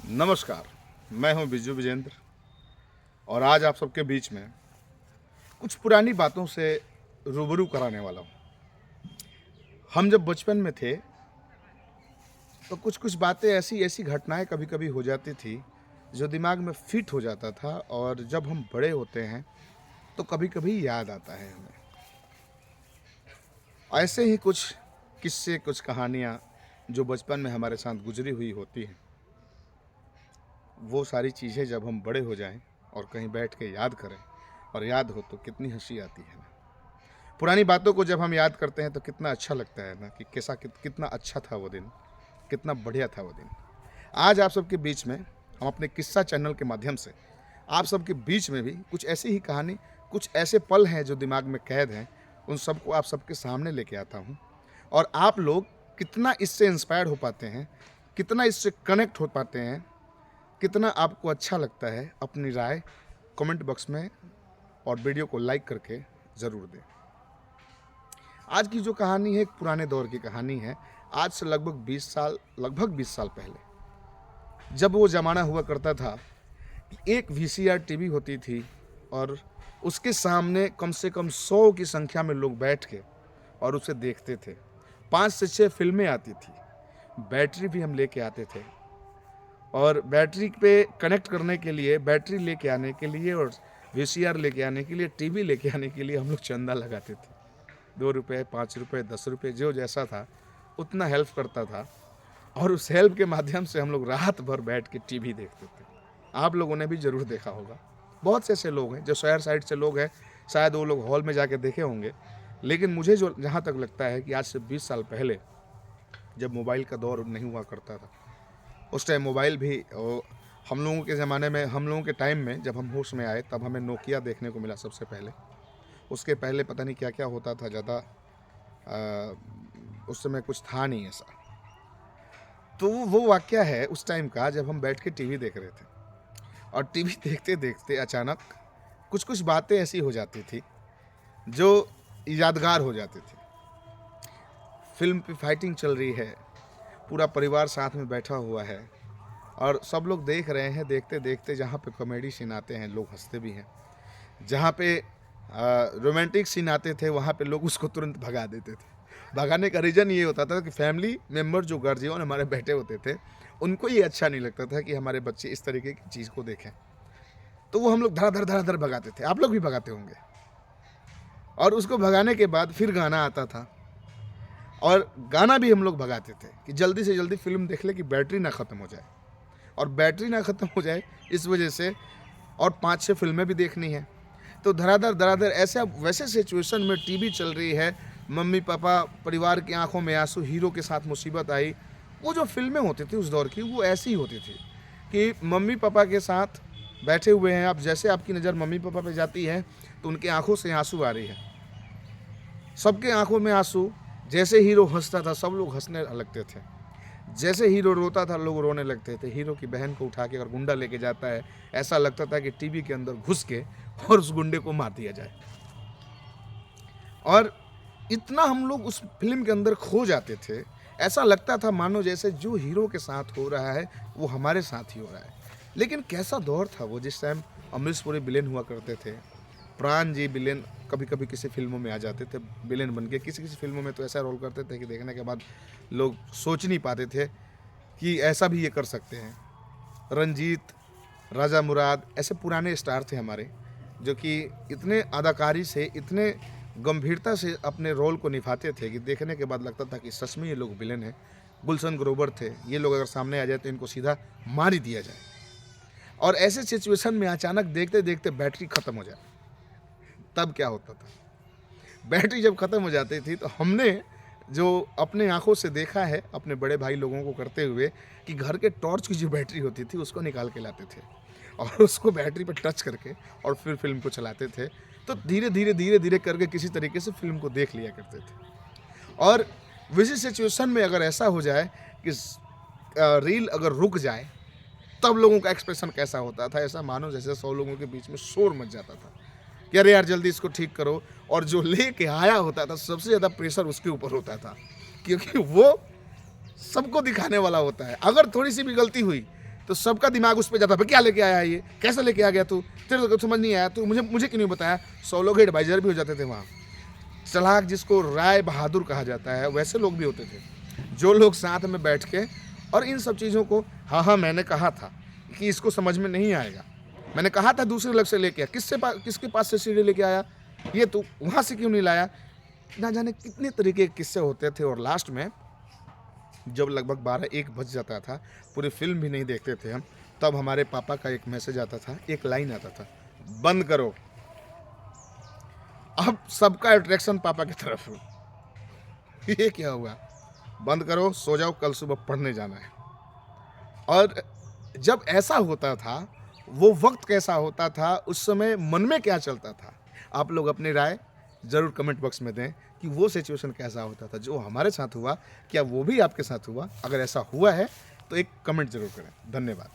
नमस्कार। मैं हूं बिज्जू विजेंद्र और आज आप सबके बीच में कुछ पुरानी बातों से रूबरू कराने वाला हूं। हम जब बचपन में थे तो कुछ कुछ बातें ऐसी ऐसी घटनाएं कभी कभी हो जाती थी जो दिमाग में फिट हो जाता था, और जब हम बड़े होते हैं तो कभी कभी याद आता है हमें। ऐसे ही कुछ किस्से, कुछ कहानियाँ जो बचपन में हमारे साथ गुजरी हुई होती हैं, वो सारी चीज़ें जब हम बड़े हो जाएं और कहीं बैठ के याद करें और याद हो तो कितनी हंसी आती है ना। पुरानी बातों को जब हम याद करते हैं तो कितना अच्छा लगता है ना, कि कैसा कितना अच्छा था वो दिन, कितना बढ़िया था वो दिन। आज आप सबके बीच में हम अपने किस्सा चैनल के माध्यम से आप सबके बीच में भी कुछ ऐसी ही कहानी, कुछ ऐसे पल हैं जो दिमाग में कैद हैं, उन सबको आप सबके सामने लेके आता हूँ। और आप लोग कितना इससे इंस्पायर हो पाते हैं, कितना इससे कनेक्ट हो पाते हैं, कितना आपको अच्छा लगता है, अपनी राय कमेंट बॉक्स में और वीडियो को लाइक करके ज़रूर दें। आज की जो कहानी है एक पुराने दौर की कहानी है। आज से लगभग 20 साल पहले जब वो ज़माना हुआ करता था कि एक वीसीआर टीवी होती थी और उसके सामने कम से कम 100 की संख्या में लोग बैठ के और उसे देखते थे। 5 से 6 फिल्में आती थी, बैटरी भी हम लेके आते थे, और बैटरी पे कनेक्ट करने के लिए, बैटरी लेके आने के लिए और वीसीआर लेके आने के लिए, टीवी लेके आने के लिए हम लोग चंदा लगाते थे। 2 रुपये, 5 रुपये, 10 रुपये, जो जैसा था उतना हेल्प करता था, और उस हेल्प के माध्यम से हम लोग रात भर बैठ के टीवी देखते थे। आप लोगों ने भी ज़रूर देखा होगा। बहुत से ऐसे लोग हैं जो शहर साइड से लोग हैं, शायद वो लोग हॉल में जाके देखे होंगे, लेकिन मुझे जो जहाँ तक लगता है कि आज से 20 साल पहले जब मोबाइल का दौर नहीं हुआ करता था, उस टाइम मोबाइल भी हम लोगों के ज़माने में, हम लोगों के टाइम में जब हम होश में आए तब हमें नोकिया देखने को मिला सबसे पहले। उसके पहले पता नहीं क्या क्या होता था, ज़्यादा उस समय कुछ था नहीं ऐसा। तो वो वाक़या है उस टाइम का जब हम बैठ के टीवी देख रहे थे, और टीवी देखते देखते अचानक कुछ कुछ बातें ऐसी हो जाती थी जो यादगार हो जाती थी। फिल्म पे फाइटिंग चल रही है, पूरा परिवार साथ में बैठा हुआ है और सब लोग देख रहे हैं। देखते देखते जहाँ पे कॉमेडी सीन आते हैं लोग हंसते भी हैं, जहाँ पे रोमांटिक सीन आते थे वहाँ पे लोग उसको तुरंत भगा देते थे। भगाने का रीज़न ये होता था कि फैमिली मेम्बर जो गार्जियन हमारे बैठे होते थे, उनको ये अच्छा नहीं लगता था कि हमारे बच्चे इस तरीके की चीज़ को देखें, तो वो हम लोग धड़ाधड़ भगाते थे। आप लोग भी भगाते होंगे। और उसको भगाने के बाद फिर गाना आता था, और गाना भी हम लोग भगाते थे कि जल्दी से जल्दी फिल्म देख ले कि बैटरी ना ख़त्म हो जाए, और बैटरी ना ख़त्म हो जाए इस वजह से, और 5-6 फिल्में भी देखनी है। तो धड़ाधड़ ऐसे वैसे सिचुएशन में टीवी चल रही है, मम्मी पापा, परिवार की आंखों में आंसू, हीरो के साथ मुसीबत आई। वो जो फिल्में होती थी उस दौर की, वो ऐसी होती थी कि मम्मी पापा के साथ बैठे हुए हैं आप, जैसे आपकी नज़र मम्मी पापा पे जाती है तो उनके आंखों से आंसू आ रही है, सबके आंखों में आंसू। जैसे हीरो हंसता था सब लोग हंसने लगते थे, जैसे हीरो रोता था लोग रोने लगते थे। हीरो की बहन को उठा के अगर गुंडा लेके जाता है, ऐसा लगता था कि टीवी के अंदर घुस के और उस गुंडे को मार दिया जाए। और इतना हम लोग उस फिल्म के अंदर खो जाते थे, ऐसा लगता था मानो जैसे जो हीरो के साथ हो रहा है वो हमारे साथ ही हो रहा है। लेकिन कैसा दौर था वो, जिस टाइम अमरीश पुरी विलेन हुआ करते थे, प्राण जी विलेन कभी कभी किसी फिल्मों में आ जाते थे विलेन बन के। किसी किसी फिल्मों में तो ऐसा रोल करते थे कि देखने के बाद लोग सोच नहीं पाते थे कि ऐसा भी ये कर सकते हैं। रंजीत, राजा मुराद, ऐसे पुराने स्टार थे हमारे, जो कि इतने अदाकारी से, इतने गंभीरता से अपने रोल को निभाते थे कि देखने के बाद लगता था कि सच में ये लोग विलेन हैं। गुलशन ग्रोवर थे, ये लोग अगर सामने आ जाए तो इनको सीधा मार ही दिया जाए। और ऐसे सिचुएशन में अचानक देखते देखते बैटरी ख़त्म हो जाए, तब क्या होता था। बैटरी जब ख़त्म हो जाती थी तो हमने जो अपने आंखों से देखा है अपने बड़े भाई लोगों को करते हुए, कि घर के टॉर्च की जो बैटरी होती थी उसको निकाल के लाते थे और उसको बैटरी पर टच करके और फिर फिल्म को चलाते थे। तो धीरे धीरे करके किसी तरीके से फिल्म को देख लिया करते थे। और किसी सिचुएशन में अगर ऐसा हो जाए कि रील अगर रुक जाए, तब लोगों का एक्सप्रेशन कैसा होता था, ऐसा मानो जैसे 100 लोगों के बीच में शोर मच जाता था कि अरे यार जल्दी इसको ठीक करो। और जो लेके आया होता था सबसे ज़्यादा प्रेशर उसके ऊपर होता था, क्योंकि वो सबको दिखाने वाला होता है। अगर थोड़ी सी भी गलती हुई तो सबका दिमाग उस पर जाता है, क्या लेके आया है ये, कैसे लेके आ गया तू, तेरे को समझ नहीं आया, तो मुझे क्यों नहीं बताया। 100 लोग एडवाइजर भी हो जाते थे वहाँ। चालाक जिसको राय बहादुर कहा जाता है, वैसे लोग भी होते थे, जो लोग साथ में बैठ के और इन सब चीज़ों को, हाँ मैंने कहा था कि इसको समझ में नहीं आएगा, मैंने कहा था दूसरे लग से लेके आया, किसके पास से सीढ़ी लेके आया, ये तो वहाँ से क्यों नहीं लाया। ना जाने कितने तरीके के किस्से होते थे। और लास्ट में जब लगभग 12-1 बज जाता था, पूरी फिल्म भी नहीं देखते थे हम, तब हमारे पापा का एक मैसेज आता था, एक लाइन आता था, बंद करो। अब सबका अट्रैक्शन पापा की तरफ हो। ये क्या हुआ, बंद करो, सो जाओ, कल सुबह पढ़ने जाना है। और जब ऐसा होता था, वो वक्त कैसा होता था, उस समय मन में क्या चलता था, आप लोग अपनी राय ज़रूर कमेंट बॉक्स में दें कि वो सिचुएशन कैसा होता था जो हमारे साथ हुआ, क्या वो भी आपके साथ हुआ। अगर ऐसा हुआ है तो एक कमेंट ज़रूर करें। धन्यवाद।